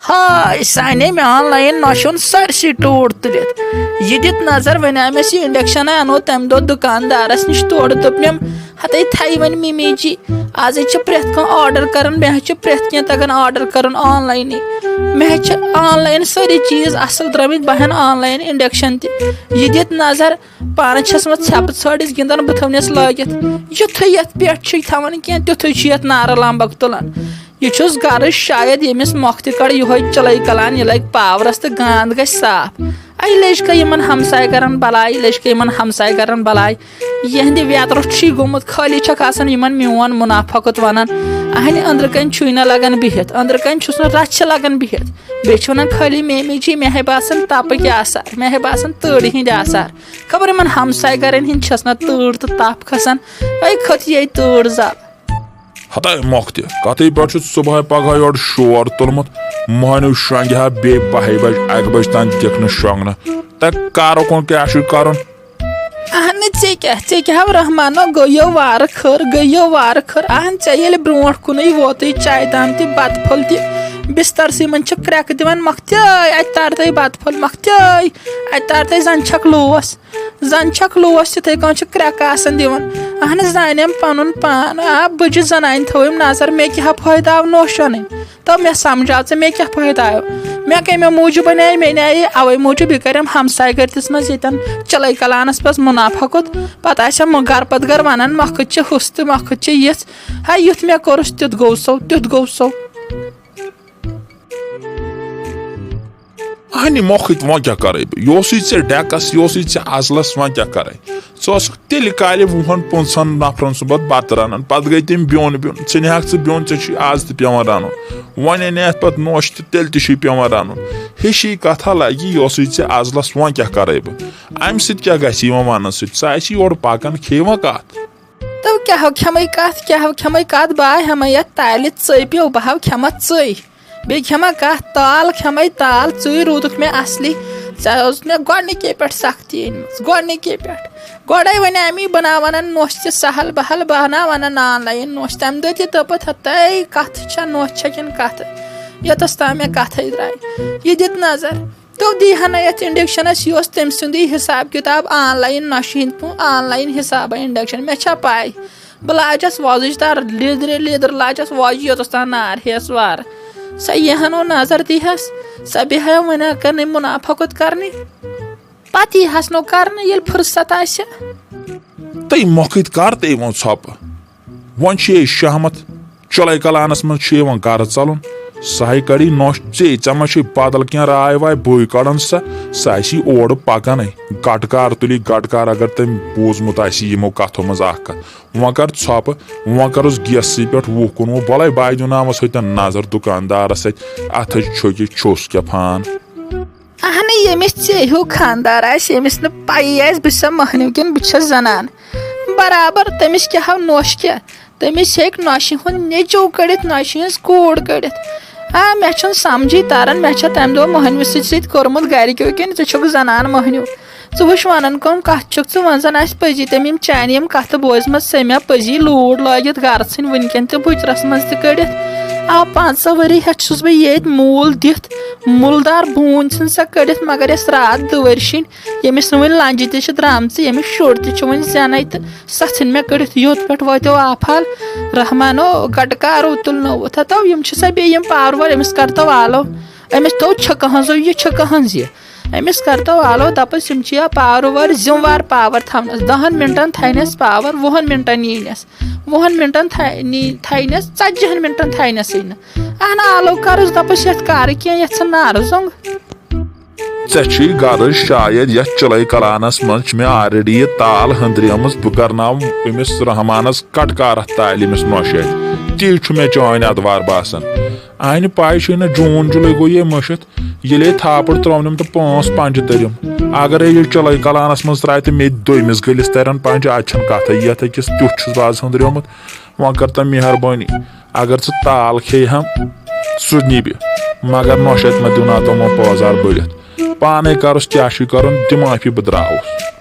हाय साने में online नौशुन Cersei टूट तुलित यह दित नजर वन आमेस यह इंडक्शन अनो तम दो दुकानदारस निश तोड़ दोपनम हते थई वन मिमी जी आज प्रेथ कह ऑर्डर कर मे प्रेथ कह तगन ऑर्डर कर ऑनलाइन मे ऑनलाइन सारी चीज असल द्रमित बहन ऑनलाइन इंडक्शन तह दित नजर पान छस मे छप छड़िस गिंदन बह थवनस लगित युथे यथ पे थवान कह तुथे यथ नार लंबक तुलान यह गर शायद यमिस मोख्त कड़ यह चल कलान यह लग पावरस तो गांद ग साफ आई लजक इन हमसाय कर बलाई लजक इन हमसाय कर बलाई यहंद व्यतरुट गोमुत खाली मोन मुनाफकत वन अहन अंदर कन छुना लगन बिहत अंदर कन रच लगन बिहत बे वन खाली मेमी जी मे बासान तपक आसार मे बासान तड़ हंद आसार खबर इन हमसाय गरन हंद छस तड़ तो तप खसान खत ये तड़ जब हताय मोख्त कथे पे सुबह पगह योर शोर तुलमुत मोहन शंग बे बह बज 1 बज तान दिख शंगन तक कारो क्या कर अहन चे क्या रहमानो गयो वार खर अहन चे ब्रो कुन वोत चाय दाम तह बत फल तह बिस्तर मन क्रैक दिवान मख्त अत तार बत फल मख्त अत तार जंछक लोस तिथे कौन क्रैक दिवान अहन जान पन पान आ बज जनान थवम नजर मे क्या फायदा आव नोश अन तो मे समझा ऐ मे क्या फायदा आयो मे कमे मूजूब अन मे नी अवे मूजूब यह करम हमसाय गरतिस मज यन चल कलानस पे मुनाफकुत पत गर पत गर वन मखत हुस तो मखत यिथ हा युथ मे कोरस तुथ गो सो अहन मोखत वो क्या कर यह डेकस यह अजलस वो क्या कर तेल काल 20-25 नफरन सुबह बत रन पे गई तम ब्योन चे ब्योन चे आज पेवान रन वन अन पे नोश तेल पे रन हिशी कथा लगी यह अजलस वो क्या कर अम क्या ग वन सह योर पकान खेव कत तो क्या खेम कत बह हम ताल चप्यो बह खेम बे खेमा कह ताल खेम ताल च रूदुक मे असली मे गोडनिके पे सख्ती गोडनिके पे गोडे वन अमी बनावान नोश सहल बहल बनावान ऑनलाइन नोश तम दो तपत हतई कथ नोश किन कथ यतस ताम मे कथ द्राय यह दित नजर तो दी हना ये इंडक्शनस यह तम सुंद हिसाब किताब ऑनलाइन नोश ऑनलाइन हिसाब इंडक्शन मे पाई बह लाजस वोज तार लिदर लाजस वोज योतस तान नार हेस वार स यहनो नजर दिहस स बेह वन कर मुनाफकुत करने पत यहस नो कर ये फुर्सत आस तई मोखत कर ते वो छप वन शहमत चल कलानस मन गर चलन सह करी नोश मा बदल क्या राय वाय बो कड़न सह ओर पकान गटकार तुली गटकार अगर तम बूजमुत यमो कथों मज वो कर छप वो करस गेस पे 20 कुनवु बल बाय नामस होतन नजर दुकानदारस अथ छोक छोस क्या फान अहन यमिस चेहू खानदार यमिस न पाई बस महनिव किन बस जनान बराबर तमिस क्या नोश क्या तमिस हेक नौशि हुंद नेचो कड़ित नौशि हज कूड़ कड़ित मे समझी तारान मे तम दो महनविस सत कोर्मुत गरिक्यो किन षुक जनान महनिव वुश वन कौन कत वन जन पजी तम चान कथ बोजम से मे पजी लूड लगित गर इन वनकन तो बुचरस मज तड़ित आ 5 वरी हेस बह ये मूल दिथ मुलदार बून सा कड़ित मगर यस रात दवर्शिन यमिस वन लंज तह द्राम यमिस शुर वन जेन तो सथिन मे कड़ित योत पे वो आफाल रहमानो गटकारो तुलनोत तो सा बे पावर वाल अमिस कर तो आलो अमिस तो छक हजो यह छक हज यह अमिस कर तो आलो दपस पावर वार जिम्मेवार पावर थवनस 10 मिनटन थैनस पावर 20 मिनटन नीनस 20 मिनटन थैनस 40 मिनटन थैनस अहन आलो करस दपस यथ कर कह नार जोंग चे गर शायद ये चल कलानस मज मे ऑलरेडी यह ताल हंद्रियम बह करनाव अमिस रहमानस कटकार ताल अमिस नौशे ती मे चान अदवार बासान अहन पाई जून जुलाई गो ये मशित ये थापड़ त्रोनम तो 5 तरिम अगर ये चल कलानस मज त्राय तो मे दोमिस गलिस तरन पंच आज कथ ये अकिस तुथ बाज हंद्रियोमुत वो कर तम मेहरबानी अगर सह ताल खे हम सह निब मगर नौशत मे दुना तमो 5000 बढ़ित पाने करस क्या कर माफी बह द्रावस।